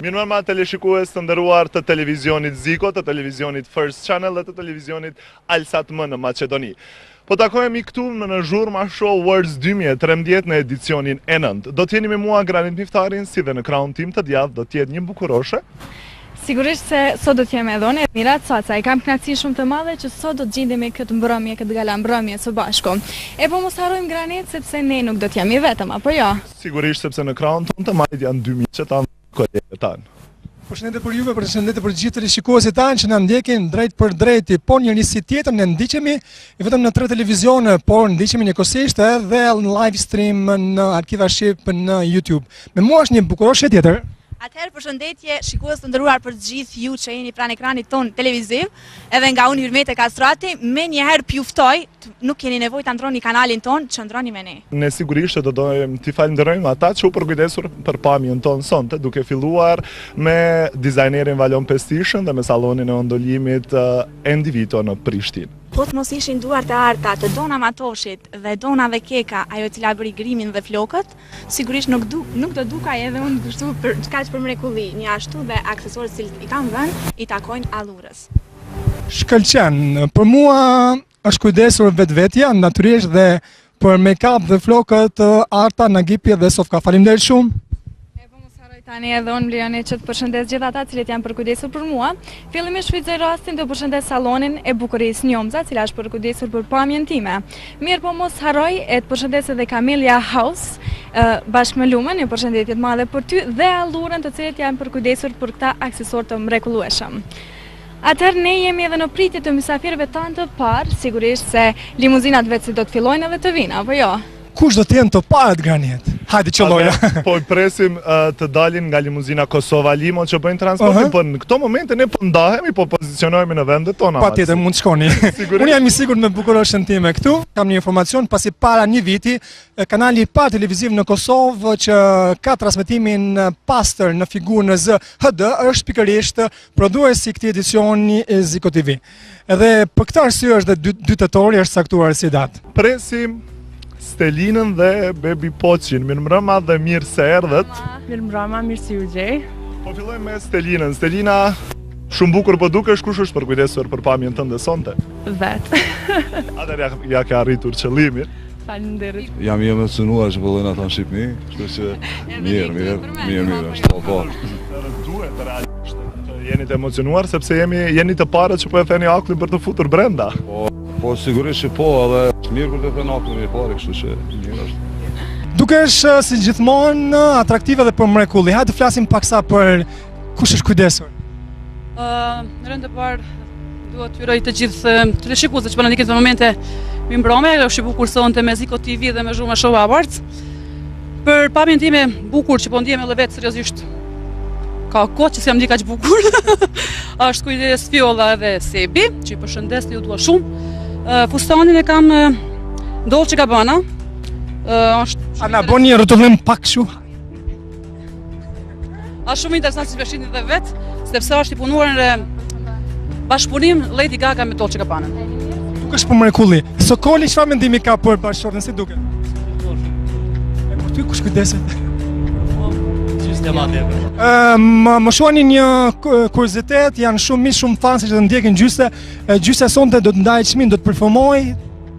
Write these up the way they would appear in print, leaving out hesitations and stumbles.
Mirëmbrëma teleshikues të nderuar të televizionit Ziko, të televizionit First Channel dhe të televizionit Alsat më në Maqedoni. Po takohemi këtu në Zhurma Show Awards 2013 në edicionin e 9. Do t'jeni me mua Granit Miftarin, si dhe në krahun tim të djathtë do t'jetë një bukuroshe. Sigurisht se sot do t'jemi edhe unë, Mirat Caca, i kam kënaqësi shumë të madhe që sot do të gjendemi këtë mbrëmje, këtë gala mbrëmje së bashku. E po mos harrojmë Granit sepse ne nuk do t'jemi vetëm, apo jo? Sigurisht sepse në krahun tonë të majt janë 2 miqë tanë, kolegët tanë. Përshëndetje për juve, përshëndetje për gjithë teleshikuesit tanë që na ndjekin drejt për drejt, po njëri si tjetër ne ndiqemi vetëm në 3 televizione, por ndiqemi njëkohësisht edhe në live stream në Arkiva Shqip në YouTube. Me mua është një bukuroshe tjetër. Atëherë përshëndetje shikues të nderuar për gjithë ju që jeni pranë ekranit ton televiziv, edhe nga unë Hyrmete Kastrati, me njëherë pjuftoj, nuk keni nevojë ta ndroni kanalin ton, qëndroni me ne. Ne sigurisht do dojmë t'i falenderojmë ata që u përkujdesur për pamjen tonë sonte, duke filluar me dizajnerin Valon Pestishën dhe me sallonin e ondolimit Endivito në Prishtinë. Po të mos ishin duart e arta të Dona Matoshit dhe Dona dhe Keka, ajo e cila bëri grimin dhe flokët, sigurisht nuk do dukaj edhe unë kështu për kaq për mrekulli, një ashtu dhe aksesorët që i kam vënë i takojnë allurës. Shkëlqen, për mua është kujdesur vetvetja, natyrisht dhe për make-up dhe flokët arta, Nagipi dhe Sofka. Faleminderit shumë. Tani edhe unë Leoni që të përshëndes gjithë ata cilët janë përkujdesur për mua. Fillimisht shfrytëzoj rastin të përshëndes sallonin e bukurisë Njomza, cila është përkujdesur për pamjen time. Mirë po mos harroj e të përshëndes edhe Camellia House, bashkë me Lumen, një përshëndetje të madhe për ty dhe allurën të cilët janë përkujdesur për këta aksesorë të mrekullueshëm. Atëherë ne jemi edhe në pritje të mysafirëve tanë të parë, sigurisht se limuzinat vetë si do të fillojnë edhe të vinë, apo jo? Kush do të jenë të parët, Granit? Hajde qëlloja. Po i presim të dalin nga limuzina Kosova Limo që bëjnë transportin, po në këto momente ne po ndahemi, po pozicionojmë në vendet tona. Patjetër mund të shkoni. Unë jam i sigurt me bukuroshen time këtu. Kam një informacion pasi para një viti kanali i parë televiziv në Kosovë që ka transmetimin pastër në figurën e ZHD është pikërisht prodhuesi i këtij edicioni e Ziko TV. Edhe për këtë arsye është dhe 2 tetori është caktuar si datë. Presim Stelinën dhe Bebi Poçin. Mirëmbrëma dhe mirë se erdhët. Mirëmbrëma, mirë si u gjej. Po fillojmë me Stelinën. Stelina, shumë bukur po dukesh, kush është përkujdesur për pamjen tënde sonte? Vetë. Atëherë ja ke arritur qëllimin. Faleminderit. Jam i emocionuar që po vjen ata në Shqipëri, kështu që mirë, është po. Duhet realisht që jeni të emocionuar sepse jeni të parët që po e theni akullin për të futur brenda. Po sigurisht që po, edhe është mirë kur të thënë akullin e parë, kështu që mirë është. Dukesh si gjithmonë atraktive dhe për mrekulli. Hajde të flasim paksa për kush është kujdesur. Në rënd të parë duhet t'yroj të gjithë teleshikuesët që po na ndiqin në momente mirëmbrëmje, është i bukur sonte me Ziko TV dhe me Zhurma Show Awards. Për pamjen time bukur që po ndihem edhe vetë seriozisht. Ka kohë që s'jam ndi kaq bukur. Është kujdes Fjolla edhe Sebi, që i përshëndes, ju dua shumë. Fustanin e kam Dolce Gabbana. A na bën një rrotullim pak kështu? Është shumë interesant si veshini dhe vetë, sepse është i punuar në bashkëpunim Lady Gaga me Dolce Gabbana. Dukesh për mrekulli. Sokoli çfarë mendimi ka për bashkëshorten, si duket? E për ty kush kujdeset? Më shuani një kuriozitet, janë shumë fansë që të ndjekin gjyse sonte do të ndajë çmin, do të performoj,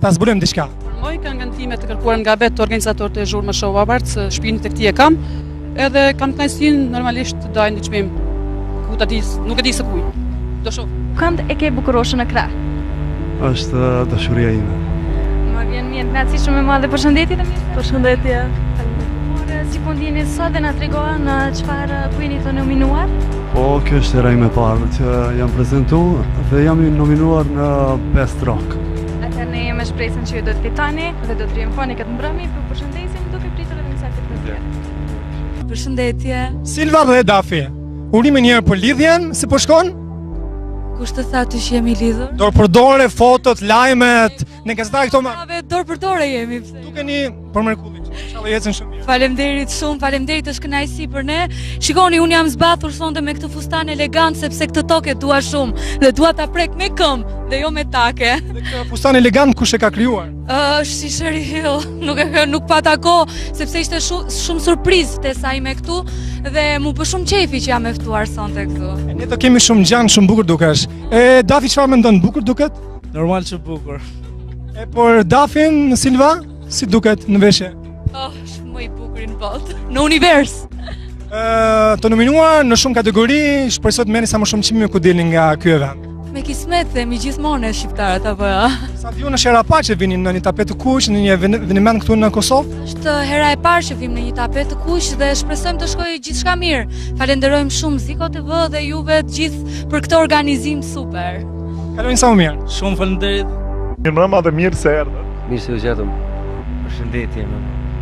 ta zbulojmë diçka. Performoj këngën time të kërkuar nga vetë organizatorët e Zhurma Show Awards, shpinit e këtij e kam, edhe kam kënaqësinë normalisht të daj në çmim. Ku ta di, nuk e di se kuj. Do shoh. Kënd e ke bukuroshën në krah? Është dashuria ime. Më vjen mirë, kënaqësi shumë e madhe. Përshëndetje të mirë. Përshëndetje. Si po ndjeni sot dhe na tregon çfarë ku jeni të nominuar? Po, kjo është era ime e parë që jam prezantuar dhe jam i nominuar në Best Rock. Atëherë ne jemi me shpresën që ju do të fitoni dhe do të triumfoni këtë mbrëmje, ju përshëndesim duke pritur edhe mysafirët të tjerë. Përshëndetje. Silva dhe Dafi. Urime një herë për lidhjen, si po shkon? Kush të tha që jemi lidhur? Dorë për dore, fotot, lajmet, ne gazetari këto me... Dorë për dore jemi. Dukeni për mrekullit. Inshallah ecën shumë mirë. Faleminderit shumë, faleminderit, është kënaqësi për ne. Shikoni, unë jam zbathur sonte me këtë fustan elegant sepse këtë tokë dua shumë dhe dua ta prek me këmbë dhe jo me take. Dhe këtë fustan elegant kush e ka krijuar? Është si Sherry Hill, nuk pata kohë sepse ishte shumë surprizë te sa ime këtu dhe mu bë shumë qefi që jam e ftuar sonte këtu. Ne të kemi shumë gjanë, shumë bukur dukesh. E Dafi çfarë mendon? Bukur duket? Normal që bukur. E por Dafin, Silva, si duket në veshje? Oh, shumë më i bukur në botë, në univers. Të nominuar në shumë kategori, shpresoj të merrni sa më shumë çmime ku dilni nga ky event. Me kismet themi gjithmonë shqiptarët apo ja. Sa vjen në Sherapa që vini në një tapet të kuq, në një eveniment këtu në Kosovë? Është hera e parë që vim në një tapet të kuq dhe shpresojmë të shkojë gjithçka mirë. Falenderojmë shumë Ziko TV dhe juve të gjithë për këtë organizim super. Kalojnë sa më mirë. Shumë faleminderit. Mirëmbrëma dhe mirë se erdhët. Mirë se u gjetëm. Përshëndetje.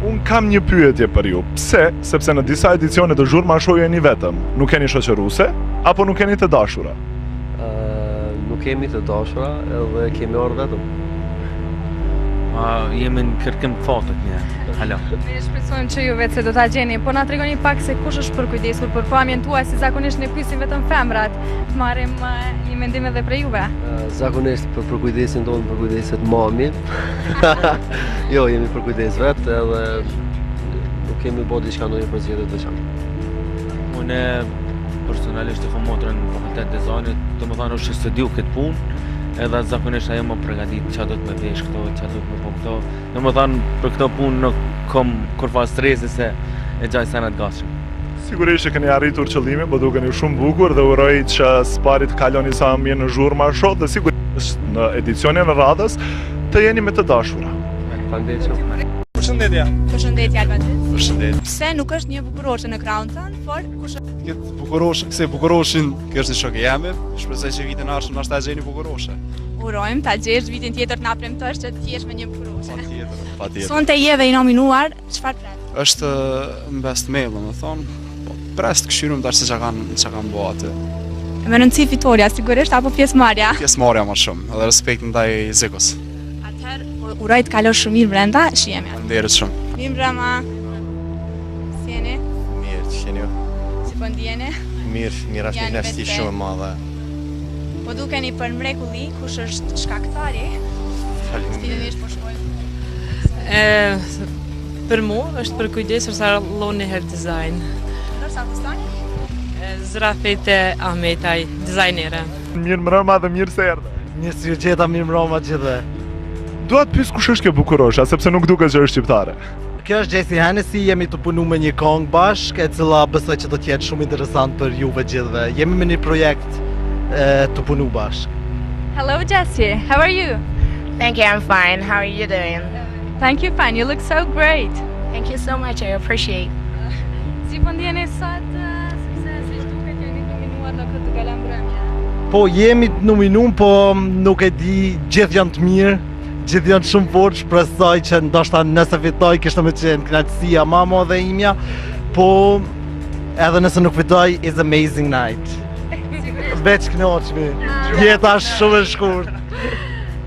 Unë kam një pyetje për ju. Pse? Sepse në disa edicione të Zhurma Show jeni vetëm. Nuk keni shoqëruse apo nuk keni të dashura? Nuk kemi të dashura edhe kemi orë vetëm. Jemi në kërkim fotët një. Hala. Ne shpresojmë që ju vetë se do ta gjeni, po na tregoni pak se kush është përkujdesur për pamjen tuaj, si zakonisht ne pyesim vetëm femrat. Të marrim një mendim edhe për juve. Zakonisht për përkujdesin tonë përkujdeset mami. Jo, jemi përkujdes vetë edhe nuk kemi bo diçka ndonjë përzgjedhje të veçantë. Unë personalisht e kam motrën në fakultet dizajnit, domethënë është studiu këtë punë, edhe zakonisht ajo më përgatit çfarë do të më vesh këto, çfarë do të më bëj këto. Domethënë për këtë punë nuk kam kurrë stresi se e gjaj sa në të gatshëm. Sigurisht që keni arritur qëllimin, po dukeni shumë bukur dhe uroj që s'pari të kaloni sa më mirë në Zhurma Show dhe sigurisht në edicionin e radhës të jeni me të dashura. Faleminderit shumë. Përshëndetje. Përshëndetje Albatis. Përshëndetje. Pse nuk është një bukuroshe në krahun tënd, por kush është? Këtë bukuroshe, këse bukuroshin, kjo është një shokë jemi, shpresoj që vitin ardhshëm na ta gjeni bukuroshe. Urojmë ta gjesh vitin tjetër na premtosh që të jesh me një bukuroshe. Patjetër. Sonte jeve i nominuar, çfarë pret? Është best male, domethënë, po pres të këshirëm tash se çka kanë bë aty. Me rëndësi fitoria sigurisht apo pjesëmarrja? Pjesëmarrja më shumë, edhe respekt ndaj Zikos. Atëherë uroj të kalosh shumë mirë brenda, shihemi. Faleminderit shumë. Mirëmbrëma. Si jeni? Mirë, që jeni ju? Si po ndjeni? Mirë, mirë është një knaqësi shumë e madhe. Po dukeni për mrekulli, kush është shkaktari? Faleminderit. Po shkojmë. Për mu është përkujdesur saloni Hair Design. Sa fustani? Zrafete Ahmetaj, dizajnere. Mirëmbrëma dhe mirë se erdhët. Mirë se u gjeta, mirëmbrëma gjithëve. Dua të pyes kush është kjo bukurosha, sepse nuk duket që është shqiptare. Kjo është Jessie Hennessy, jemi të punu me një këngë bashkë, e cila besoj që do të jetë shumë interesant për juve gjithëve. Jemi me një projekt të punu bashkë. Hello Jessie, how are you? Thank you, I'm fine. How are you doing? Thank you, fine. You look so great. Thank you so much, I appreciate. Si po ndjeni sot, sepse si duket jeni nominuar në këtë gala mbrëmje? Po jemi të nominum, po nuk e di, gjithë janë të mirë, gjithë janë shumë fortë, shpresoj që ndoshta nëse fitoj kishte më qenë kënaqësia ma e madhe imja, po edhe nëse nuk fitoj, is amazing night. Veç kënaqemi. Jeta është shumë e shkurtë.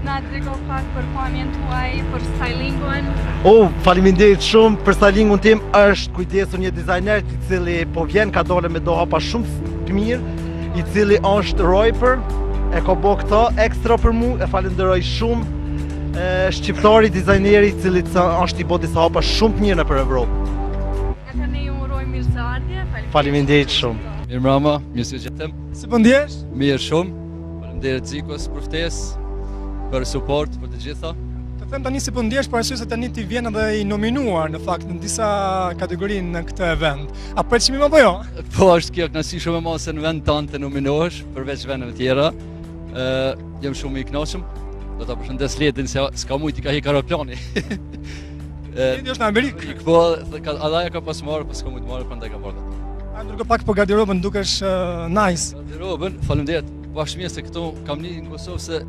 Na trego pak për pamjen tuaj, për stylingun. Faleminderit shumë për stylingun tim, është kujdesur një dizajner i cili po vjen ka dole me do hapa shumë të mirë, i cili është Royper, e ka bo këto ekstra për mu, e falenderoj shumë. Shqiptari dizajneri i cili është i bo disa hapa shumë të mirë në për Evropë. Atëherë ne ju urojmë mirëseardhje. Faleminderit shumë. Mirëmbrëma, mirë se u gjetëm. Si po ndjesh? Mirë shumë. Faleminderit Zikos për ftesë, për suport, për të gjitha. Të them tani si po ndjesh, për arsye se tani ti vjen edhe i nominuar në fakt në disa kategori në këtë event. A pret çmim apo jo? Po, është kjo kënaqësi shumë e madhe se në vend tonë të nominohesh përveç vendeve tjera. Jam shumë i kënaqur. Do ta përshëndes Ledin se s'ka mujt i ka hekë aeroplani. Ledi është në Amerikë. Po, ata ka pas marrë, po s'ka mujt marrë, prandaj ka marrë. A ndërkohë pak për garderobën dukesh nice. Garderobën, faleminderit. Po ashtu mirë se këtu kam një në Kosovë se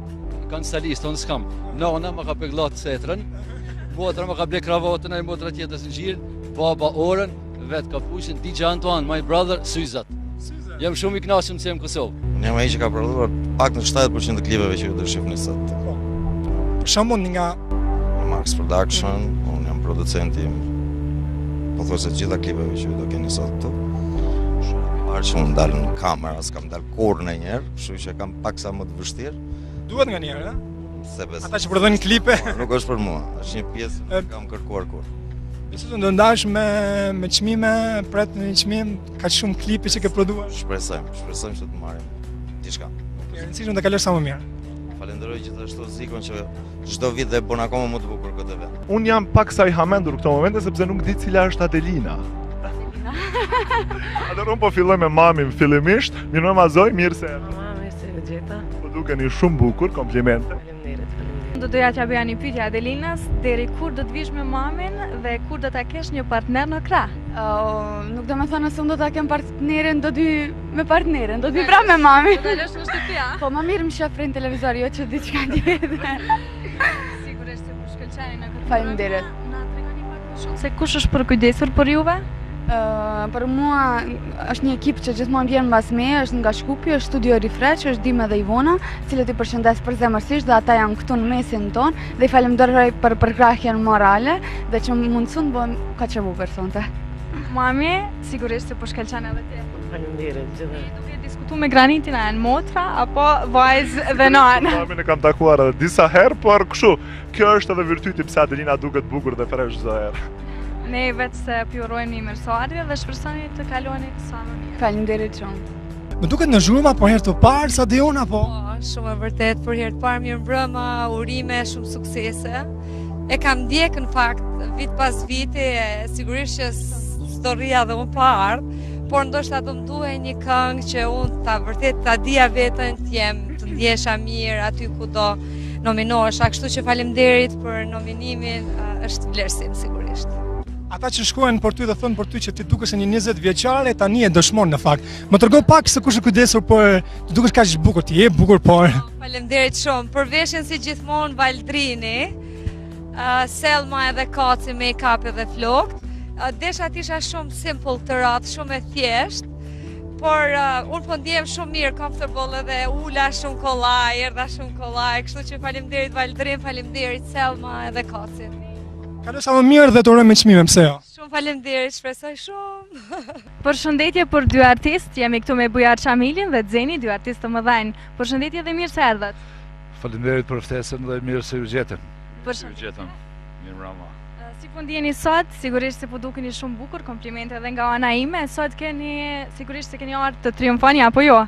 kanë stalist, unë s'kam. Nona më ka përglat setrën, motra më ka ble kravatën, e motra tjetër në gjirë, baba orën, vetë kapuqin, DJ Antoine, my brother, Syzat. Jam shumë i kënaqur se jam në Kosovë. Unë jam ai që ka prodhuar pak në 70% të klipeve që ju do shihni sot. Për shembull nga Max Production, unë jam producenti po thoshe të gjitha klipeve që ju do keni sot këtu. Parë që unë dalë në kamera, s'kam dalë kur në njerë, kështu që kam paksa më të vështirë. Duhet nga njerë, a? Se besoj. Ata që prodhojnë klipe. Nuk është për mua, është një pjesë që kam kërkuar kur. Besoj do ndash me çmime, pret në një çmim, ka shumë klipe që ke prodhuar. Shpresojmë që të marrim diçka. E rëndësishme të kalosh sa më mirë. Falenderoj gjithashtu Zikon që çdo vit dhe bën akoma më të bukur këtë vend. Unë jam paksa i hamendur këto momente sepse nuk di cila është Adelina. Atëherë unë po filloj me mamin fillimisht. Mirë Mazoj, mirë se erdhe. Mirë se u gjeta. Po dukeni shumë bukur, komplimente. Do doja t'ja bëja një pyetje Adelinës, deri kur do të vish me mamin dhe kur do ta kesh një partner në krah? Nuk do me thënë nëse unë do ta kem partnerin, do dy me partnerin, do dy pra me mamin. Do t'alosh në shtëpi, a? Po, ma mirë më shef në televizor, jo që diçka tjetër. Sigurisht se po shkëlqeni në këtë. Faleminderit. Na tregoni pak më shumë se kush është përkujdesur për juve? Për mua është një ekip që gjithmonë vjen mbas meje, është nga Shkupi, është Studio Refresh, është Dime dhe Ivona, cilët i përshëndes përzemërsisht dhe ata janë këtu në mesin ton dhe i falenderoj për përkrahjen morale dhe që më mundësun bëhem ka që bukur sonte. Mami, sigurisht se po shkëlqen edhe ti. Faleminderit gjithë. Duke diskutuar me Granitin, a janë motra apo vajzë dhe nanë? Mamin e kam takuar edhe disa herë, por kështu, kjo është edhe virtyti pse Adelina duket bukur dhe fresh çdo herë. Ne vetë se pjurojmë një mirësardhje dhe shpresoni të kaloni sa më mirë. Faleminderit shumë. Më duket në zhurma për herë të parë sa Diona po. Shumë e vërtet, për herë të parë mirëmbrëma, urime, shumë suksese. E kam ndjekë në fakt vit pas viti, sigurisht që s'do rria dhe unë pa ardhë, por ndoshta do më duhej një këngë që unë vërtet ta dija veten të ndjesha mirë aty ku do nominohesha, kështu që faleminderit për nominimin, është vlerësim sigurisht. Ata që shkojnë për ty dhe thonë për ty që ti dukesh një 20 vjeçare, tani e dëshmon në fakt. Më tërgoj pak se kush e kujdesur për të dukesh kaq bukur, ti je bukur por. Faleminderit shumë. Për veshjen si gjithmonë Valdrini, Selma edhe Kaci make-up edhe flokt. Desha tisha shumë simple të ratë, shumë e thjesht, por unë po ndjem shumë mirë, comfortable edhe ula shumë kollaj, erdha shumë kollaj, kështu që faleminderit Valdrin, faleminderit Selma edhe Kaci. Kalo sa më mirë dhe të urojmë me çmime, pse jo? Shumë faleminderit, shpresoj shumë. Përshëndetje për dy artistë, jemi këtu me Bujar Çamilin dhe Xeni, dy artistë të mëdhenj. Përshëndetje dhe mirë se erdhët. Faleminderit për ftesën dhe mirë se u gjetëm. Përshëndetje. Mirë mbrëma. Si po ndjeni sot, sigurisht se po dukeni shumë bukur, komplimente edhe nga ana ime. Sot sigurisht se keni ardhur të triumfoni apo jo?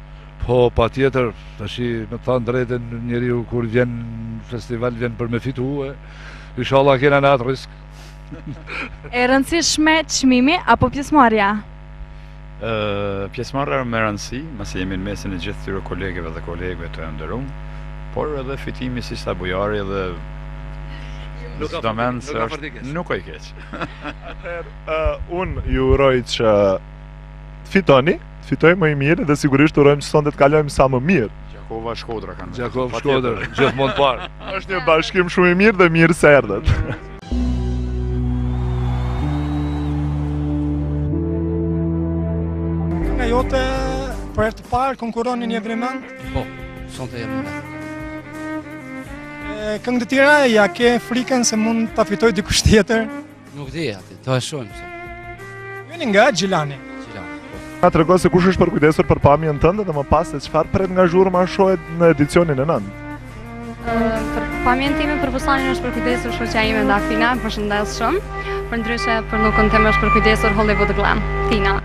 Po, patjetër, tash me thënë drejtën njeriu kur vjen në festival vjen për me fitue. Inshallah kena në atë risk. E rëndësishme çmimi apo pjesëmarrja? Pjesëmarrja me rëndësi, masi jemi në mesin e gjithë tyre kolegëve dhe kolegëve të nderuar, por edhe fitimi si sa Bujari edhe nuk ka i keq. Atëherë, unë ju uroj që fitoni, fitoj më i mirë dhe sigurisht urojmë që sonde të kalojmë sa më mirë. Gjakova Shkodra kanë. Gjakova Shkodra, gjithmonë parë. Është një bashkim shumë i mirë dhe mirë se erdhët. Nga jote për herë të parë konkuron në një eveniment? Po, sonte jam. Këngë të tjera ja ke frikën se mund ta fitoj dikush tjetër? Nuk di atë, do e shohim. Jeni nga Gjilani. Na tregoj se kush është përkujdesur për pamjen tënde dhe më pas se çfarë pret nga zhurma shohet në edicionin e 9. Për pamjen time për Busanin është përkujdesur shoqja ime Dafina, përshëndes shumë. Përndryshe për nukën time është përkujdesur Hollywood Glam, Tina.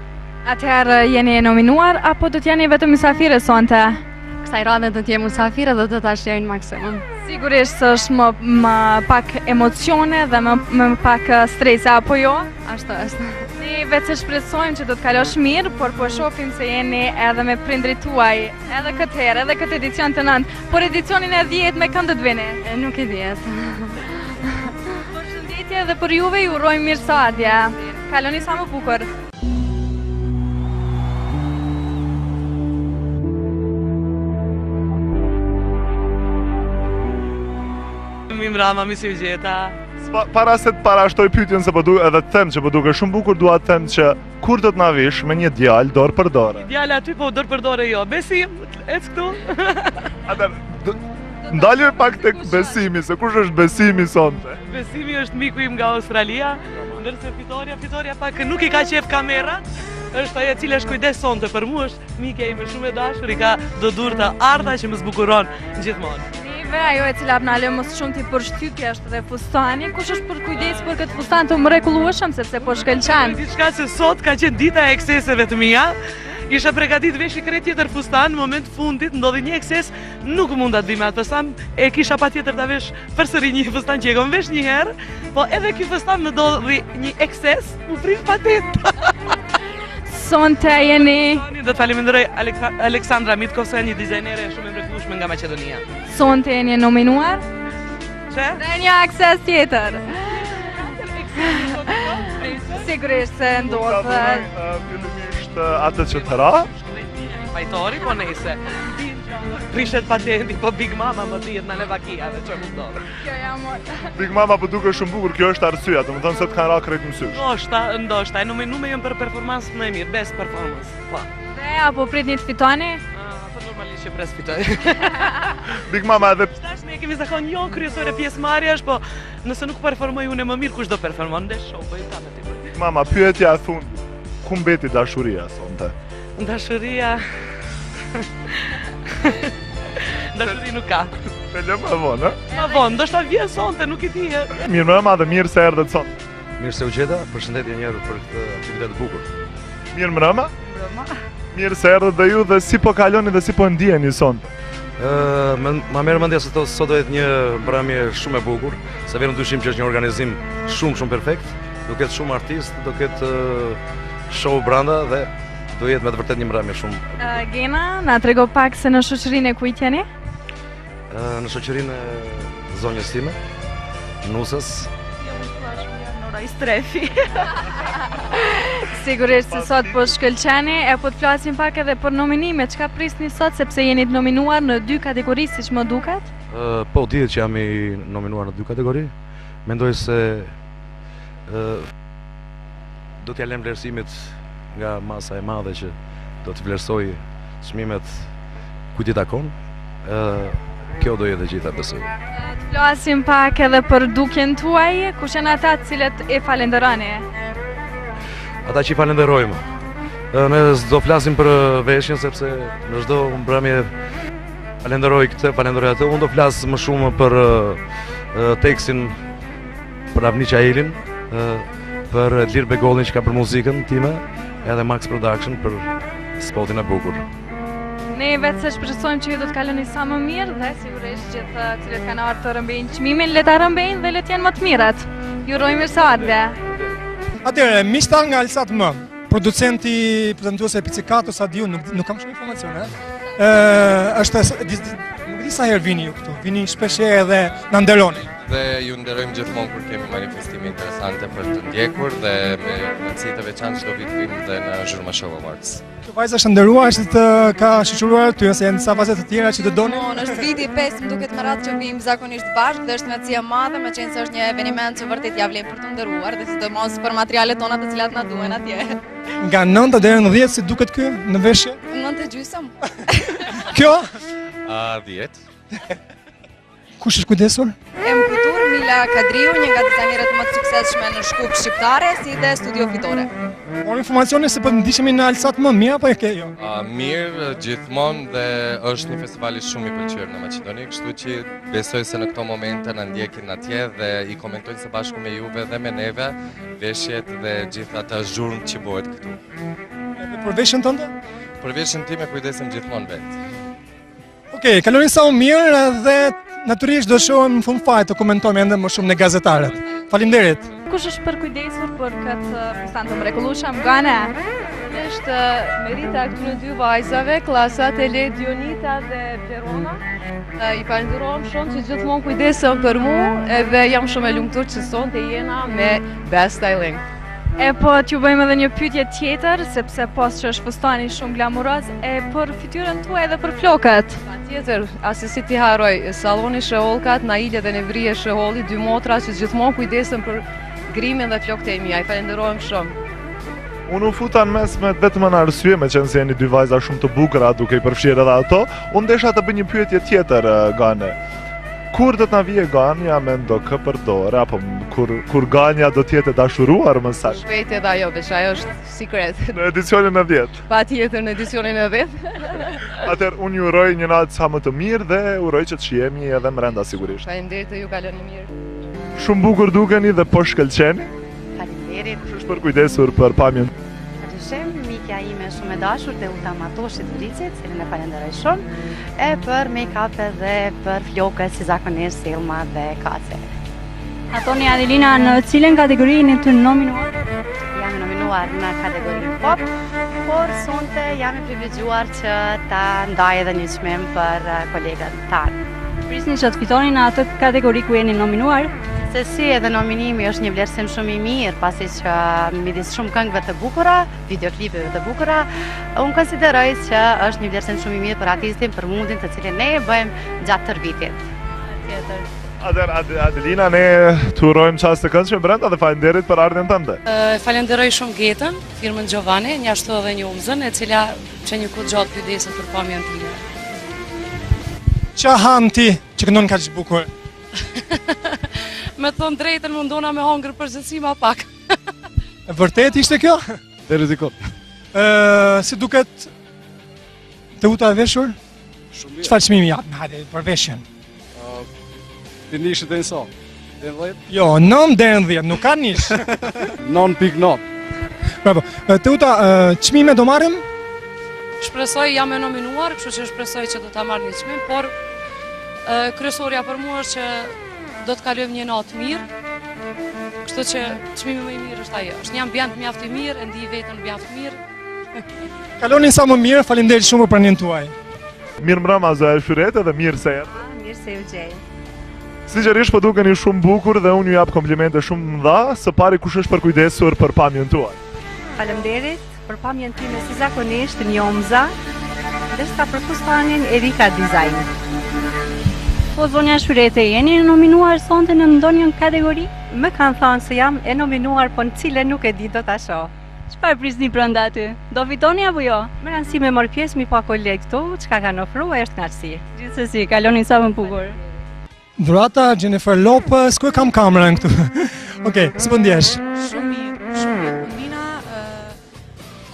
Atëherë jeni nominuar apo do t'jeni vetëm mysafire sonte? Kësaj radhe do t'jem mysafire dhe do ta shijojnë maksimum. Sigurisht është më pak emocione dhe më pak strese apo jo? Ashtu është. Ne vetë se shpresojmë që do të kalosh mirë, por po shohim se jeni edhe me prindrit tuaj, edhe këtë herë, edhe këtë edicion të 9, por edicionin e 10 me kënd do të vini? Nuk e di atë. Përshëndetje dhe për juve ju urojmë mirësardhje. Kaloni sa më bukur. Mbrëma, mi si u gjeta. Para se të parashtoj pyetjen se edhe të them që po duke shumë bukur, dua të them që kur do të na vish me një djalë dorë për dorë. Djalë aty po dorë për dorë jo. Besim, ec këtu. Atëherë, do Ndalje pak tek Besimi, se kush është Besimi sonte? Besimi është miku im nga Australia, ndërse Fitoria pak nuk i ka qef kamerat, është ajo e cila është kujdes sonte për mua, është mike ime shumë e dashur, i ka dëdur të arta që më zbukuron gjithmonë. Ajo e cila na lë më shumë ti për shtypja është dhe fustani, kush është për kujdes për këtë fustan të mrekullueshëm sepse po shkëlqen. Diçka se sot ka qenë dita e ekseseve të mia. Isha pregatit vesh i krejt tjetër fustan, në moment fundit ndodhi një ekses, nuk mund ta bëj me atë fustan, e kisha patjetër ta vesh përsëri një fustan që e kam vesh një herë, po edhe ky fustan më ndodhi një ekses, u prish patjetër. Sonte jeni... Do të falenderoj Aleksandra Mitkovska, një dizajnere shumë e mrekullueshme nga Maqedonia. Sonte jeni nominuar? Që? Dhe një akses tjetër. Sigurisht se ndodhë. Fillimisht atë që të ra? Pajtori, po nejse. Prishet patenti, po Big Mama më dihet në Levakia dhe që më ndodhë. Big Mama po duke shumë bukur, kjo është arsyeja, do të thonë se të kanë ra krejt mësysh. Ndoshta, e nominume jënë për performansë më e mirë, best performance. Po. Dhe apo pritni të fitoni? Po normalisht që pres fitoj. Big Mama edhe... Shtash ne kemi zakon jo kryesore pjesëmarrjesh, po nëse nuk performoj unë më mirë, kush do performon? Ndesh show, po i kam me ti. Big Mama, pyetja e fundit, ku mbeti dashuria sonte? Dashuria... Dashuri nuk ka. Pele më vonë, Më vonë, ndoshta vjen sonte, nuk i di. Mirë mbrëma dhe mirë se erdhët sonte. Mirë se u gjeta, përshëndetje njerë për këtë aktivitet bukur. Mirë mbrëma. Mirë se erdhët dhe ju dhe si po kaloni dhe si po ndjeni sonte. Ma merë mendja se sot do jetë një mbrëmje shumë e bukur, se vetëm dyshim që është një organizim shumë perfekt, do ketë shumë artist, do ketë show branda dhe do jetë me të vërtet një mbrëmje shumë. Gena, na trego pak se në shoqërinë e kujt jeni? Në shoqërinë e zonjës time, Nusës. Nora i strefi. Sigurisht se sot po shkëlqeni, e po të flasim pak edhe për nominime, çka prisni sot sepse jeni të nominuar në 2 kategori siç më duket? Po dihet që jam i nominuar në 2 kategori. Mendoj se do t'ja lëm vlerësimit nga masa e madhe që do të vlerësoj çmimet kujt i takon. Kjo do jetë gjitha besoj. Të flasim pak edhe për dukjen tuaj, kush janë ata të cilët e falenderoni? Ata që i falenderojmë. Ne s'do flasim për veshjen sepse në çdo mbrëmje falenderoj këtë, falenderoj atë. Unë do flas më shumë për tekstin për Avni Çailin, për Lir Begollin që ka për muzikën time, edhe Max Production për spotin e bukur. Ne vetë se shpresojmë që ju do të kaloni sa më mirë dhe sigurisht gjithë të cilët kanë ardhur të rëmbejnë çmimin, le ta rëmbejnë dhe le të jenë më të mirat. Ju uroj mirëseardhje. Atëherë, miqtar nga Alsat M, producenti prezantuese Pizzicato Sadiu, nuk kam shumë informacione. Është nuk di sa herë vini ju këtu. Vini shpesh edhe na nderoni. Dhe ju nderojmë gjithmonë kur kemi manifestime interesante për të ndjekur dhe me rëndësi të veçantë çdo vit vim dhe në Zhurma Show Awards. Kjo vajza është nderuar, është të ka shoqëruar ty ose janë disa vajza të tjera që të doni? Është viti 5, më duket me radhë që vim zakonisht bashkë dhe është kënaqësi e madhe, meqense është një eveniment që vërtet ja vlen për të nderuar dhe sidomos për materialet tona të cilat na duhen atje. Nga 9 deri në 10 si duket ky në veshje? 9:30. Kjo? 10. Kush është kujdesur? Em Kultur, Mila Kadriu, një nga dizajnerët më të suksesshme në Shkup shqiptare, si dhe Studio Fitore. Por informacione se po ndiqemi në Alsat M, mirë apo e ke jo? Mirë, gjithmonë dhe është një festival i shumë i pëlqyer në Maqedoni, kështu që besoj se në këto momente na ndjekin atje dhe i komentojnë së bashku me juve dhe me neve veshjet dhe gjithë atë zhurmë që bëhet këtu. Edhe për veshjen tënde? Për veshjen time kujdesem gjithmonë vetë. Okej, kaloni sa më mirë dhe natyrisht do shohim në fund fare të komentojmë ende më shumë në gazetarët. Faleminderit. Kush është përkujdesur për këtë fustan të mrekullueshëm? Gane? Është merita këtyre 2 vajzave, klasat e Le Dionita dhe Verona. I falenderojmë shumë që gjithmonë kujdesen për mua edhe jam shumë e lumtur që sonte jena me Best Styling. E po t'ju bëjmë edhe një pyetje tjetër, sepse pas që është fustani shumë glamuroz, e për fytyrën tuaj edhe për flokët. Tjetër, asi si ti haroj, saloni Sheholkat, Nailja dhe Nevria Sheholli, 2 motra që gjithmonë kujdesen për grimin dhe flokët e mia. I falenderojmë shumë. Unë u futa në mes me vetëm në arsye, me qenë se jeni dy vajza shumë të bukura duke i përfshirë edhe ato, unë desha të bëj një pyetje tjetër, Gane. Kur do të na vije Gania me ndo këpërdore, apo kur Gania do t'jetë e dashuruar më saktë? Shpejt edhe ajo, veç ajo është sikret. Në edicionin e 10. Pa tjetër në edicionin e 10. Atëherë unë ju uroj një natë sa më të mirë dhe uroj që të shihemi edhe brenda sigurisht. Faleminderit të ju kaloni mirë. Shumë bukur dukeni dhe po shkëlqeni. Faleminderit. Kush është përkujdesur për pamjen? Patyshim, mikja ime shumë e dashur dhe Uta Matoshit Vricit, cilin e falenderoj shumë, e për make-up dhe për flokët si zakonisht Selma dhe Kace. Atoni Adelina, në cilën kategori jeni të nominuar? Jam nominuar në kategorinë pop, por sonte jam i privilegjuar që ta ndaj edhe një çmim për kolegët tanë. Prisni që të fitoni në atë kategori ku jeni nominuar? Se si edhe nominimi është një vlerësim shumë i mirë, pasi që midis shumë këngëve të bukura, videoklipeve të bukura, unë konsideroj që është një vlerësim shumë i mirë për artistin, për mundin të cilin ne e bëjmë gjatë tërë vitit. Adelina, ne të urojmë qasë të këndshme brenda dhe falenderit për ardhjen tënde. Falenderoj shumë Getën, firmën Giovanni, një ashtu edhe një umzën, e cila që një kohë gjatë kujdeset për pamjen time. Qa han ti që këndon kaq bukur? Me thonë drejtën mundona me hongër përgjithësi ma pak. E vërtet ishte kjo? Deri dikon. Si duket të Uta e veshur? Shumë mirë. Çfarë çmimi jap? Hajde, për veshjen. Ti nishit e nësa? Deri 10? Jo, 9 deri në 10, nuk ka nish. 9.9. Bravo. Të Uta, çmime do marrim? Shpresoj jam e nominuar, kështu që shpresoj që do ta marr një çmim, por kryesorja për mua është që do të kalojmë një natë mirë, kështu që çmimi më i mirë është ajo. Është një ambient mjaft i mirë, e ndi veten mjaft mirë. Kalonin sa më mirë, faleminderit shumë për pranin tuaj. Mirë mbrëma Zoja Shyrete dhe mirë se erdhë. Mirë se u gjej. Sinqerisht po dukeni shumë bukur dhe unë ju jap komplimente shumë mëdha. Së pari kush është përkujdesur për pamjen tuaj? Faleminderit për pamjen time si zakonisht Njomza, ndërsa për fustanin Erika Design. Po zonja Shyrete, jeni nominuar sonte në ndonjë kategori? Më kanë thënë se jam e nominuar, po në cilën nuk e di do ta shoh. Çfarë prisni brenda aty? Do fitoni apo jo? Me rëndësi me marr pjesë mi pa kolegë këtu, çka kanë ofruar është kënaqësi. Gjithsesi, kaloni sa më bukur. Dhurata Jennifer Lopez, ku e kam kamerën këtu? Okej, si po ndjesh? Shumë mirë, shumë mirë. Nina,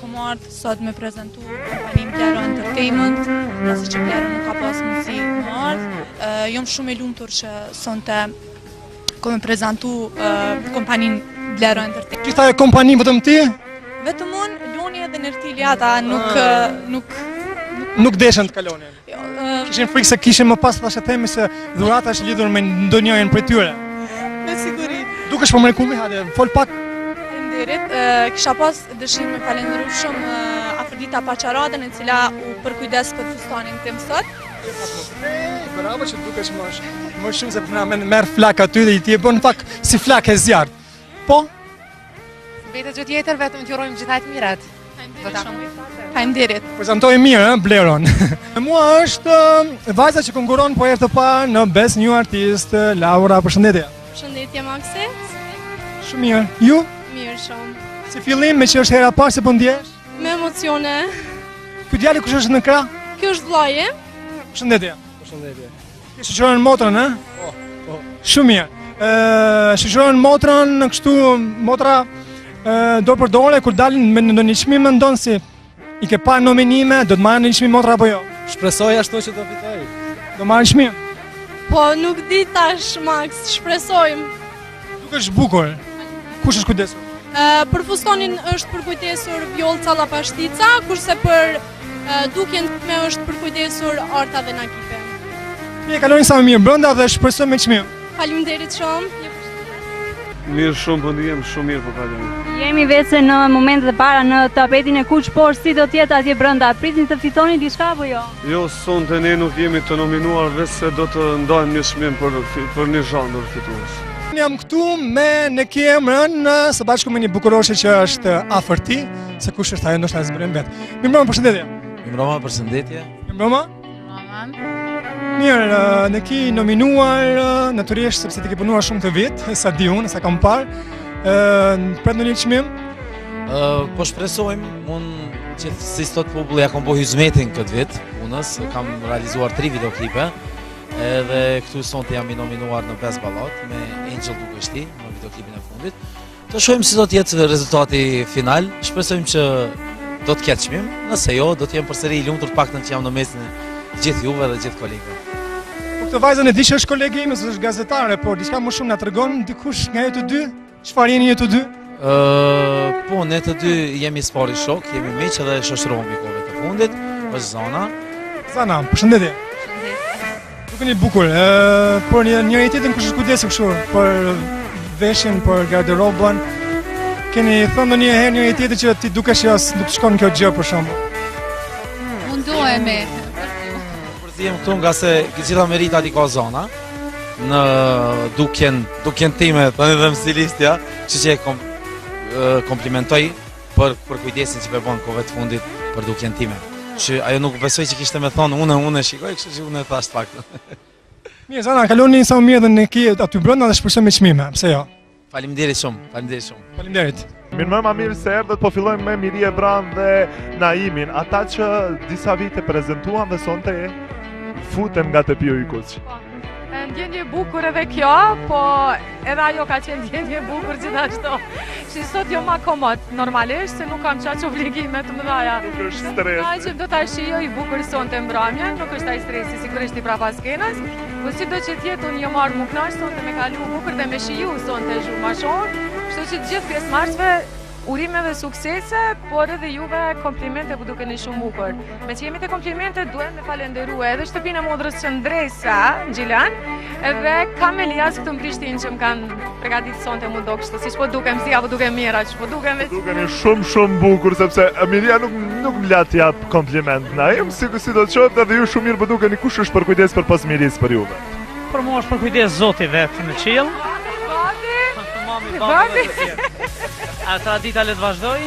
kom ardhur sot me prezentu kompanin Blero Entertainment, nëse që Blero nuk ka pas mundësi më ardhë. Jom shumë e lumtur që sonte kom e prezentu kompanin Blero Entertainment. Gjitha e kompani vetëm ti? Vetëm unë, Loni edhe Nertili ata Nuk deshen të kalonin. Kishin frikë se kishin më pas thashë themi se dhurata është lidhur me ndonjërin prej tyre. Me siguri. Dukesh po mrekulli, hajde, fol pak. Faleminderit. Kisha pas dëshirë me falenderu shumë Afrodita Paçaradën, e cila u përkujdes për fustanin tim sot. Bravo që dukesh më shumë se na merr flak aty dhe i ti e bën fakt si flak e zjarrt. Po? Vetë gjë tjetër, vetëm të urojmë gjithajt mirat. Faleminderit. Prezantoj mirë, Bleron. Mua është vajza që konkuron po herë të parë në Best New Artist, Laura, përshëndetje. Përshëndetje Maksi. Shumë mirë. Ju? Mirë shumë. Si fillim me që është hera parë se po ndjesh? Me emocione. Ky djali kush është në krah? Ky është vllaji. Përshëndetje. Përshëndetje. Ti shoqëron motrën, ë? Po. Shumë mirë. Shoqëron motrën, kështu motra do për dore kur dalin me ndonjë çmim mendon si i ke parë nominime, do të marrë një çmim motra apo jo? Shpresoj ashtu që do fitoj. Do marrë çmim? Po, nuk di tash, Max, shpresojmë. Dukesh bukur. Kush është kujdesur? Për fustanin është përkujdesur Vjolca Lapashtica, kurse për dukjen me është përkujdesur Arta dhe Nagipe. Mi e kaloni sa më mirë brenda dhe shpresoj me çmim. Faleminderit shumë. Mirë shumë, po ndihem shumë mirë po kaloj. Jemi vetë në momentet e para në tapetin e kuq, por si do t'jetë atje brenda? Prisni të fitoni diçka apo jo? Jo, sonte ne nuk jemi të nominuar, vetë se do të ndajmë një çmim për një zhandër fitues. Jam këtu me në Kemrën, së bashku me një bukuroshe që është afër ti, se kush është ajo ndoshta e zbërojmë vetë. Mirëmbrëma, përshëndetje. Mirëmbrëma, përshëndetje. Mirëmbrëma. Mirë, ne ki nominuar natyrisht sepse ti ke punuar shumë të vit, sa di unë, sa kam parë. Pret në një çmim. Po shpresojmë, unë që si sot populli ja kam bo hizmetin këtë vit, punës, kam realizuar 3 videoklipe, edhe këtu sonte jam i nominuar në 5 ballat me Angel Dukeshti në videoklipin e fundit. Të shohim si do të jetë rezultati final, shpresojmë që do të ketë çmim, nëse jo, do të jem përsëri i lumtur, paktën që jam në mesin e gjithë juve dhe gjithë kolegëve. Po këtë vajzën e di që është kolege ime, është gazetare, por diçka më shumë na tregon dikush nga ju të dy? Çfarë jeni ju të dy? Po, ne të dy jemi spari shok, jemi miq edhe shoqërohemi kohëve të fundit, është Zana. Zana, përshëndetje. Dukeni bukur, por njëri tjetrin kush është kujdesur kështu për veshjen, për garderobën. Keni thënë ndonjëherë njëri tjetrit që ti dukesh që nuk shkon kjo gjë për shembull? Mundohemi. Përzihem këtu nga se gjitha meritat i ka Zana në dukjen time, tani dhe stilistja, që komplimentoj për kujdesin që bën kohëve të fundit për dukjen time. Që ajo nuk besoj që kishte me thonë unë shikoj, kështu që unë e thash fakt. Mirë, Zana, kaloni sa më mirë dhe ne aty brenda dhe shpresoj me çmime, pse jo? Faleminderit shumë, faleminderit shumë. Faleminderit. Mirë më mirë se erdhët, po fillojmë me Miri Ebran dhe Naimin, ata që disa vite prezentuan dhe sonte futen nga Tepiu i Kuq. Ndjenje bukur edhe kjo, po edhe ajo ka qenë ndjenje bukur gjithashtu. Që sot jo ma komod, normalisht, se nuk kam qaq obligime të mëdhaja. Nuk është stres. Ka që do t'a shijoj bukur sonte mbrëmje, nuk është ai stresi, sigurisht i prapa skenës, po si do që tjetë unë jë marrë më knash sonte me kalu bukur dhe me shiju sonte zhurë ma shumë, kështu që gjithë pjesëmarrësve urime dhe suksese, por edhe juve komplimente po dukeni shumë bukur. Me që jemi të komplimente, duhem me falenderu edhe shtëpinë e modrës Qëndresa, Gjilan, edhe kam Elias këtu në Prishtinë që më kanë pregatit sonte mu do kështu, si që po dukem si, apo dukem mira, që po dukem veç. Dukeni shumë bukur, sepse Emilia nuk më lat jap kompliment na im, si do të qotë edhe ju shumë mirë po dukeni, kush është për kujdes për pas miris për juve? Për mua është për kujdes Zoti vetë në qiell. A tradita le të vazhdoj,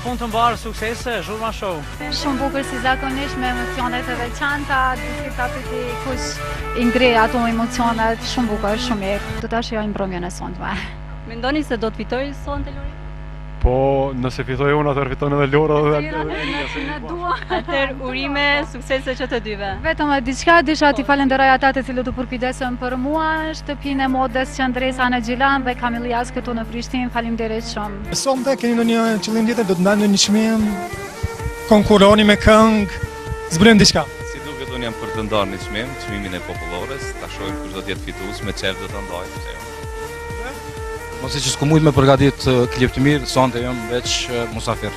punë të mbarë, suksese, zhurma show. Shumë bukur si zakonisht me emocionet e veçanta, disi kapiti kush i ngre ato emocionet, shumë bukur, shumë mirë. Do ta shijojmë mbrëmjen e sonte. Mendoni se do të fitoj sonte Lori? Po, nëse fitoj unë, atër fiton edhe Lora dhe Atër urime, suksese që të dyve. Vetëm diçka disha t'i falenderoj ata të cilët u përkujdesën për mua, shtëpinë e modës Qëndresa në Gjilan dhe Kamilias këtu në Prishtinë, faleminderit shumë. Sonte keni ndonjë qëllim tjetër, do të ndani një çmim, konkurroni me këngë, zbulojmë diçka. Si duket unë jam për të ndarë një çmim, çmimin e popullores, ta shohim kush do të jetë fitues, me çfarë do ta ndajmë. Mos e që s'ku mujtë me përgatit klip të mirë, sonte jam veç musafir.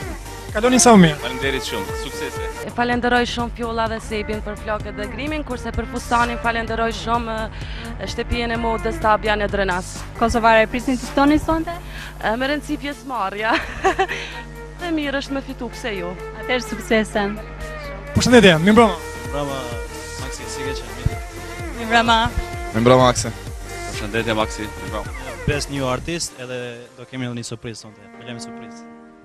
Kaloni sa më mirë. Faleminderit shumë, suksese. Falenderoj shumë Pjolla dhe Sepin për flokët dhe grimin, kurse për fustanin falenderoj shumë shtëpinë e modës Tabja në Drenas. Kosovare prisni të stoni sonte? Me rëndësi pjesëmarrja. Dhe mirë është me fitu, pse ju. Atëherë suksese. Përshëndetje, mi mbrëma. Mbrëma, Maxi, si ke qenë mirë? Mi mbrëma. Mi mbrëma, Maxi. Përshëndetje, Maxi, mi mbrëma. 5 new artist edhe do kemi edhe një surprizë sonte. Bëjmë surprizë.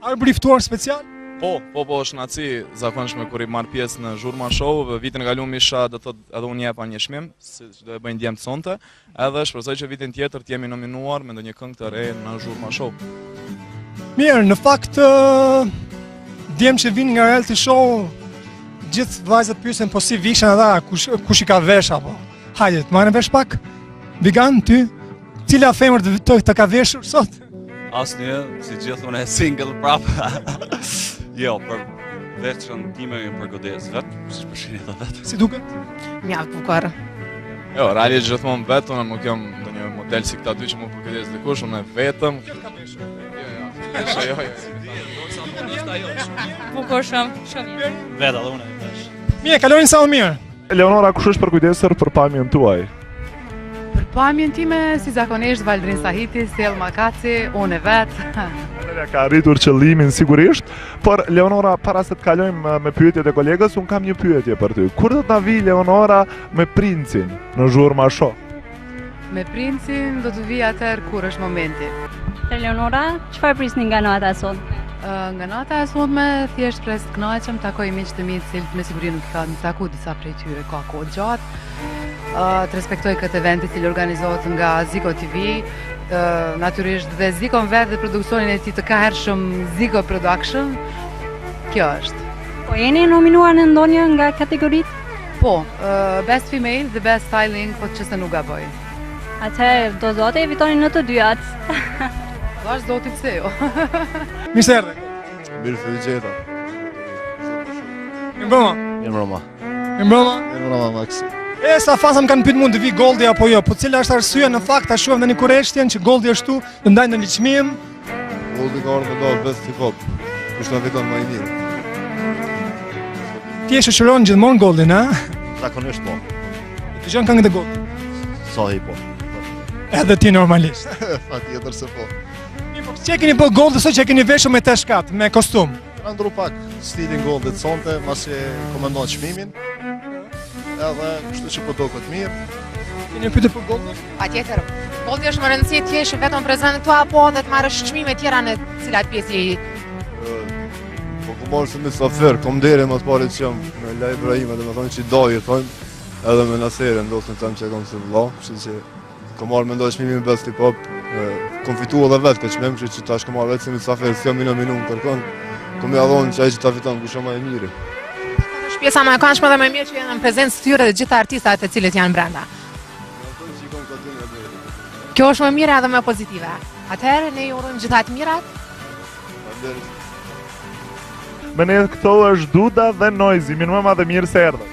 A është ftuar special? Po, është naci zakonshme kur i marr pjesë në Zhurma Show, vitin e kaluar isha do thotë edhe unë jepa një çmim, siç do e bëjnë djemt sonte, edhe shpresoj që vitin tjetër të jemi nominuar me ndonjë këngë të re në Zhurma Show. Mirë, në fakt djemt që vinë nga reality show, gjithë vajzat pyesin po si vishen ata, kush i ka vesh apo. Hajde, të marrën vesh pak. Bigan, ty, cila femër të ka veshur sot? Asnjë, si gjithë unë e single prapë. Jo, për veçën time për godes vetë, si përshini dhe vetë. Si duket? Mjaft bukur. Jo, realisht gjithmonë vetë, unë nuk jam ndonjë model si këta dy që më përkujdes dikush, unë e vetëm. Bukur shumë mirë. Vetë edhe unë e vesh. Mirë, kalojnë sa më mirë. Eleonora, kush është përkujdesur për pamjen tuaj? Për pamjen time, si zakonisht, Valdrin Sahiti, Selma Kaci, unë e vetë. Anelia ka arritur qëllimin sigurisht, por Leonora, para se të kalojmë me pyetjet e kolegës, unë kam një pyetje për ty. Kur do të na vi Leonora me princin në Zhurma Show? Me princin do të vi atëherë kur është momenti. Leonora, çfarë prisni nga nata sot? Nga nata e sotme, thjesht pres të kënaqem, takoj miq të mi të cilët me siguri nuk kanë taku disa prej tyre ka kohë gjatë. Të respektoj këtë event i cili organizohet nga Ziko TV natyrisht dhe Zikon vetë dhe produksionin e tij të kahershëm Ziko Production. Kjo është. Po jeni nominuar në ndonjë nga kategoritë? Po, Best Female dhe Best Styling, po që se nuk gaboj. Atëherë do zote evitoni në të dyat. Vash zoti pse jo. Mirë se erdhe. Mirë se gjeta. Mirëmbrëma. Mirëmbrëma. Mirëmbrëma. Mirëmbrëma Max. E sa faza më kanë pyet mund të vi Goldi apo jo, po cila është arsyeja në fakt ta shohim tani kurreshtjen që Goldi është këtu, të ndajnë në liçmim. Goldi ka ardhur me Best Hip Hop. Kush na fiton më i mirë? Ti e shoqëron gjithmonë Goldin, a? Zakonisht po. Dëgjon këngët e Goldit. Sa hip hop. Edhe ti normalisht. Patjetër se po. Çe keni po Goldi sot që keni veshur me teshkat, me kostum? Ka ndru pak stilin Goldit sonte, masi komandon çmimin. Edhe kështu që po do këtë mirë. Keni pyetur për Goldin? Patjetër. Goldi është më rëndësi të jesh vetëm prezant këtu apo dhe të marrësh çmime tjera në cilat pjesë je? Po ku marrë se mysafir, kom deri më të parit që jam me La Ibrahima, dhe me thonë që i dojë, thonë, edhe me Nasere, ndosë në temë që e kom se vla, kështu që kom marrë me ndojë çmimi me Best Hip Hop, kom fitu edhe vetë këtë çmim, kështu që tash kom marrë vetë si mysafir, si jam minu më kërkon, kom ja dhonë që ai që ta fiton, kush ma e miri. Është pjesa më e këndshme dhe më e mirë që janë në prezencë të tyre dhe gjithë artistat e cilët janë brenda. Kjo është më mira dhe më pozitive. Atëherë ne ju urojmë gjithë të mirat. Me ne këto është Duda dhe Noizi, mirëmbrëma dhe mirë se erdhën.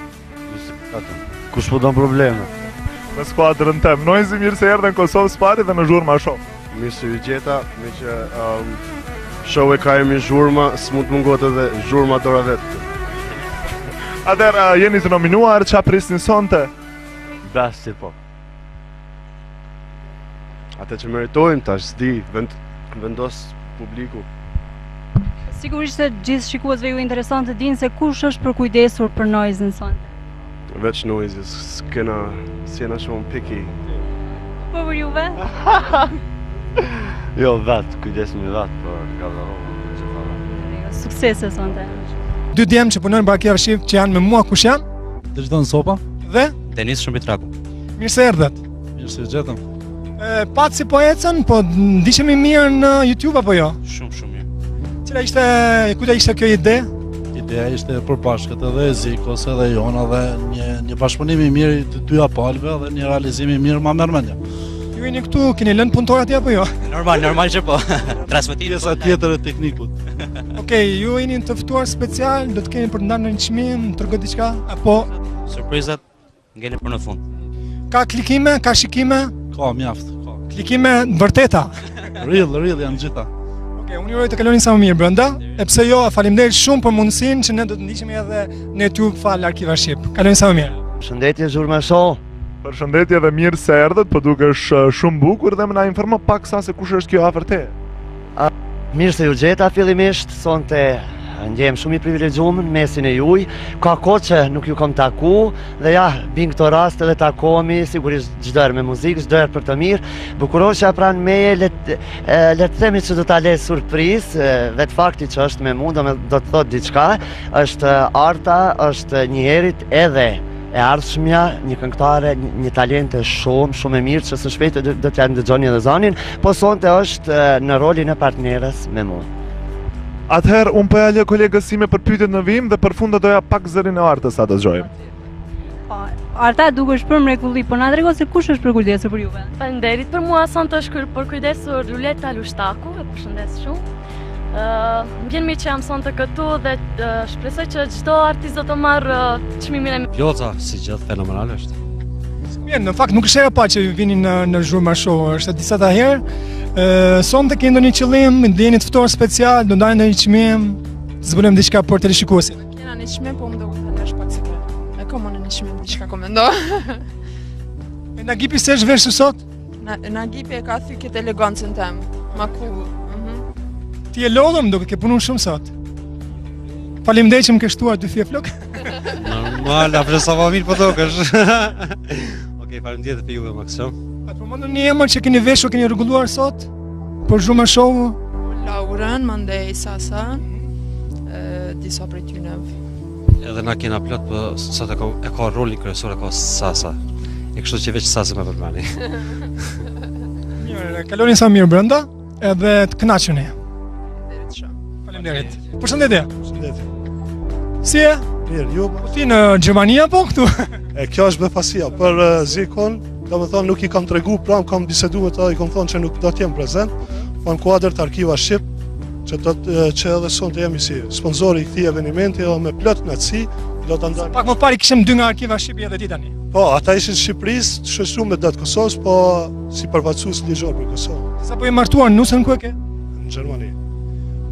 Kush po don probleme? Në skuadrën tem, Noizi mirë se erdhën në Kosovë Spari dhe në Zhurma Show. Mirë se ju gjeta, me që show e ka jemi Zhurma, s'mund të mungot edhe Zhurma dora vetë. Atëherë jeni të nominuar, ç'a prisni sonte? Best Hip Hop. Ate që meritojmë tash, s'di, vendos publiku. Sigurisht se gjithë shikuesve ju intereson të dinë se kush është përkujdesur për Noizin sonte. Veç Noizis, s'jena shumë picky. Po për juve? Jo, vetë, kujdesmi vetë për gazarovë, që fara. Suksese sonte. Dy djemë që punojnë bashkë arshivë që janë me mua kush janë? Dëgjton Sopa dhe Denis Shumbitraku. Mirë se erdhët. Mirë se gjetëm. Patë si po ecën, po ndiqemi mirë në YouTube apo jo? Shumë mirë. Cila ishte, kujta ishte kjo ide? Ideja ishte përbashkët edhe Zikos edhe Jona dhe një bashkëpunim i mirë të dyja palëve dhe një realizim i mirë ma mërmendja. Ju jeni këtu, keni lënë punëtor atje apo jo? Normal që po. Transmetim. Pjesa tjetër e teknikut. Okej, ju jeni të ftuar special, do të keni për të ndarë në një çmim, tregoj diçka apo surprizat ngelen për në fund. Ka klikime, ka shikime? Ka mjaft, ka. Klikime vërteta. Real janë gjitha. Okej, unë juroj të kaloni sa më mirë brenda, e pse jo, faleminderit shumë për mundësinë që ne do të ndiqemi edhe në YouTube fal Arkiva Shqip. Kaloni sa më mirë. Përshëndetje Zhurma Show. Përshëndetje dhe mirë se erdhët, po dukesh shumë bukur dhe më na informo pak sa se kush është kjo afër te. Mirë se ju gjeta fillimisht, sonte ndjem shumë i privilegjuar në mesin e juj. Ka kohë që nuk ju kam taku dhe ja, bin këto raste dhe takohemi, sigurisht çdo herë me muzikë, çdo herë për të mirë. Bukuroshja pranë meje, le të themi që do ta lë surprizë, vetë fakti që është me mua do të thotë diçka, është arta, është një herit edhe e ardhshmja, një këngëtare, një talente shumë e mirë që së shpejti do t'ja ndëgjoni edhe zanin, po sonte është në rolin e partnerës me mua. Atëherë, unë përja lë kolegës sime për pyetjet në vim dhe për fund do doja pak zërin e artës sa të dëgjojmë. Arta dukesh për mrekulli, po na trego se kush është përkujdesur për juve? Faleminderit, për mua sonte është përkujdesur Ruleta Lushtaku, e përshëndes shumë. Vjen mirë që jam sonte këtu dhe shpresoj që çdo artist do të marrë çmimin e Ploca, si gjithë fenomenal është. Mirë, në fakt nuk është hera pa që vini në Zhurma Show, është disa ta herë. Sonte keni ndonjë qëllim, do jeni të ftuar special, do ndajnë ndonjë çmim, zbulojmë diçka për teleshikuesin. Kena një çmim, po më duket është pak sekret. E kam në një çmim diçka komendo. Na gipi se është veshur sot? Na gipi e ka thy këtë elegancën tem. Ma cool. Ti e lodhur, më duket ke punuar shumë sot. Faleminderit që më ke shtuar dy fije flok. Normal, a sa va mirë po dukesh. Okej, faleminderit për juve Maxim. Po më ndonjë emër që keni veshur, keni rregulluar sot për Zhurma Show? Lauren, mandej Sasa, disa prej tyre. Edhe na kena plot, po sot e ka rolin kryesor, ka Sasa. E kështu që veç Sasa më përmani. Mirë, kaloni sa mirë brenda, edhe të kënaqeni. Faleminderit. Përshëndetje. Përshëndetje. Si e? Mirë, ju? Ti në Gjermani apo këtu? Kjo është befasia. Për Zikon, domethënë nuk i kam tregu pranë, kam bisedu me ta, i kam thonë që nuk do të jem prezent, po në kuadër të Arkiva Shqip, që edhe sonte jemi si sponsori i këtij eventi edhe me plot knatësi, do ta ndajmë. Pak më parë kishim 2 nga Arkiva Shqipi edhe ti tani. Po, ata ishin Shqipërisë, shoqëruar me datë Kosovës, po si përfaqësues ligjor për Kosovën. Sa po i martuar nusën ku e ke? Në Gjermani.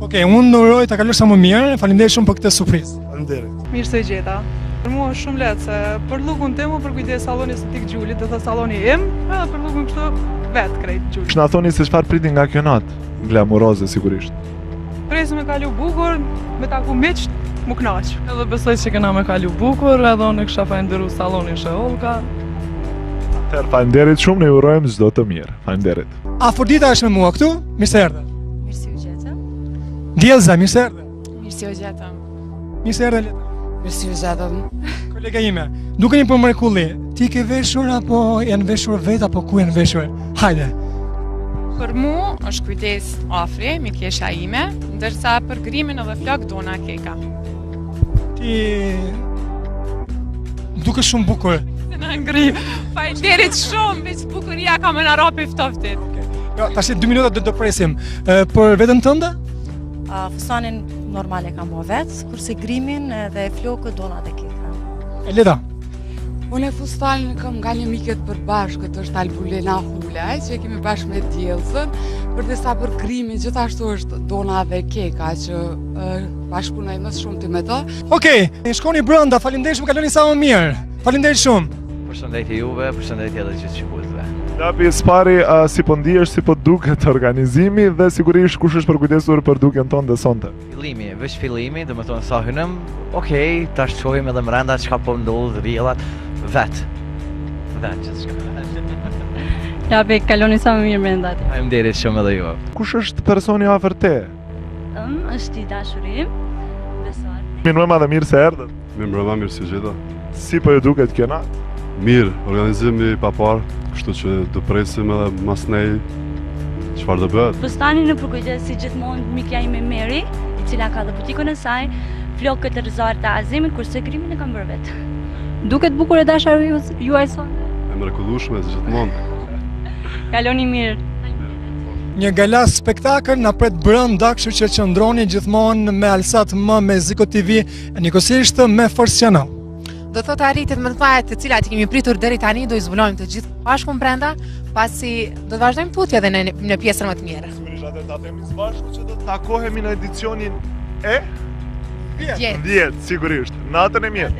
Okej, unë në uroj ta kalosh sa më mirë, faleminderit shumë për këtë surprizë. Faleminderit. Mirë se gjeta. Për mua është shumë lehtë se për lukun tim u përkujdes sallonis së tik Gjulit, do të salloni im, edhe për lukun kështu vet krejt Gjuli. Na thoni se çfarë priti nga kjo natë? Glamuroze sigurisht. Presim me kalu bukur, me taku miq, mu knaq. Edhe besoj që kena me kalu bukur, edhe unë kisha falenderuar sallonin Sheolka. Atëherë faleminderit shumë, ne ju urojmë çdo të mirë. Faleminderit. Afrodita është me mua këtu. Mirë se erdhe. Mirë se u gjetëm. Dielza, mirë se erdhe. Mirë se u gjetëm. Mirë se erdhe Leta. Mirë se u gjetëm. Kolega ime, dukeni për mrekulli. Ti ke veshur apo janë veshur vet apo ku janë veshur? Hajde. Për mua është kujdes afri, mikesha ime, ndërsa për grimin edhe flok dona keka. Ti duke shumë bukur. Se na ngri. Faleminderit shumë, veç bukuria ka më na rapi ftoftit. Jo, tash 2 minuta do të presim. Për veten tënde? Fustanin normal e kam bo vetë, kurse grimin dhe flokët dona dhe keka. Leda. Unë e fustanin kam nga një miket për bashkët, është Albulena Hulaj, që kemi bashkë me Djellzën, përdesa për grimin gjithashtu është dona dhe keka, që bashkëpunoj më shumë ti me to. Okej, shkoni brenda, faleminderit shumë, kaloni sa më mirë. Faleminderit shumë. Përshëndetje juve, përshëndetje edhe gjithë shqiptarëve. Lapi Spari, si po ndihesh, si po duket organizimi dhe sigurisht kush është përkujdesur për duken tonë dhe sonte? Fillimi, veç fillimi, do të thonë sa hynëm, okej, tash shohim edhe brenda çka po ndodh, rrjellat, vet gjithçka. Lapi, kaloni sa më mirë brenda ti. Faleminderit shumë edhe ju. Kush është personi afër te? Është i dashurim, Besar. Minuema dhe mirë se erdhët. Mirë se gjeta. Si po ju duket kjo natë? Mirë, organizimi pa parë, kështu që do presim edhe mas nej çfarë do bëhet. Fustani në përkujdes si gjithmonë mikja ime Mary, i cila ka dhe butikën e saj, flokët e rëzarë të Azimit, kurse grimin e kam bërë vetë. Duket bukur e dashar juaj sonte. E mrekullueshme si gjithmonë. Kaloni mirë. Një gala spektakël na pret brenda, kështu që qëndroni gjithmonë me Alsat M, me Ziko TV, e njëkohësisht me First Channel. Do thotë arritjet më të mëdha të cilat i kemi pritur deri tani do i zbulojmë të gjithë bashku brenda, pasi do të vazhdojmë tutje edhe në pjesën më të mirë. Sigurisht atë ta themi së bashku që do të takohemi në edicionin e 10. 10, sigurisht. Natën e mirë.